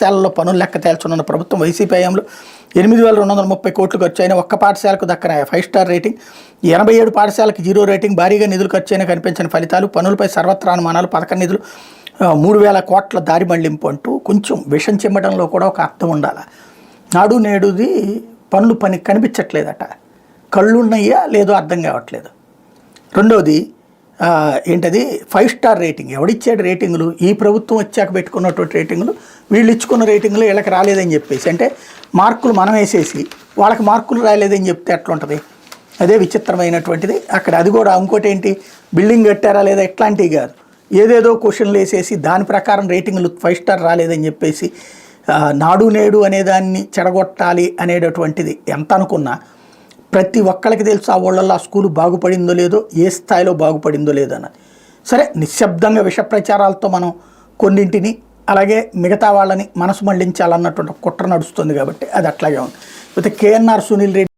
పాఠశాలల్లో పనులు లెక్క తేల్చనున్న ప్రభుత్వం. వైసీపీ హయాంలో 8,230 కోట్లు ఖర్చు అయిన ఒక్క పాఠశాలకు దక్కన 5 స్టార్ రేటింగ్, 87 పాఠశాలకు 0 రేటింగ్, భారీగా నిధులు ఖర్చు అయినా కనిపించిన ఫలితాలు, పనులపై సర్వత్రా అనుమానాలు, పథక నిధులు 3,000 కోట్ల దారి మళ్లింపు అంటూ కొంచెం విషం చిమ్మడంలో కూడా ఒక అర్థం ఉండాలి. నాడు నేడుది పనులు కనిపించట్లేదట, కళ్ళున్నయ్యా లేదో అర్థం కావట్లేదు. రెండోది ఏంటది 5 స్టార్ రేటింగ్. ఎవడిచ్చాడు రేటింగులు? ఈ ప్రభుత్వం వచ్చాక పెట్టుకున్నటువంటి రేటింగులు, వీళ్ళు ఇచ్చుకున్న రేటింగులు వీళ్ళకి రాలేదని చెప్పేసి, అంటే మార్కులు మనం వేసేసి వాళ్ళకి మార్కులు రాలేదని చెప్తే ఎట్లా ఉంటుంది? అదే విచిత్రమైనటువంటిది అక్కడ. అది కూడా ఇంకోటి ఏంటి, బిల్డింగ్ కట్టారా లేదా ఎట్లాంటివి కాదు, ఏదేదో క్వశ్చన్లు వేసేసి దాని ప్రకారం రేటింగులు 5 స్టార్ రాలేదని చెప్పేసి నాడు నేడు అనేదాన్ని చెడగొట్టాలి అనేటటువంటిది ఎంత అనుకున్నా ప్రతి ఒక్కరికి తెలుసు ఆ ఊళ్ళల్లో ఆ స్కూలు బాగుపడిందో లేదో, ఏ స్థాయిలో బాగుపడిందో లేదో అన్నది. సరే, నిశ్శబ్దంగా విష ప్రచారాలతో మనం కొన్నింటిని అలాగే మిగతా వాళ్ళని మనసు మళ్లించాలన్నటువంటి కుట్ర నడుస్తుంది కాబట్టి అది అట్లాగే ఉంది. అయితే కేఎన్ఆర్ సునీల్ రెడ్డి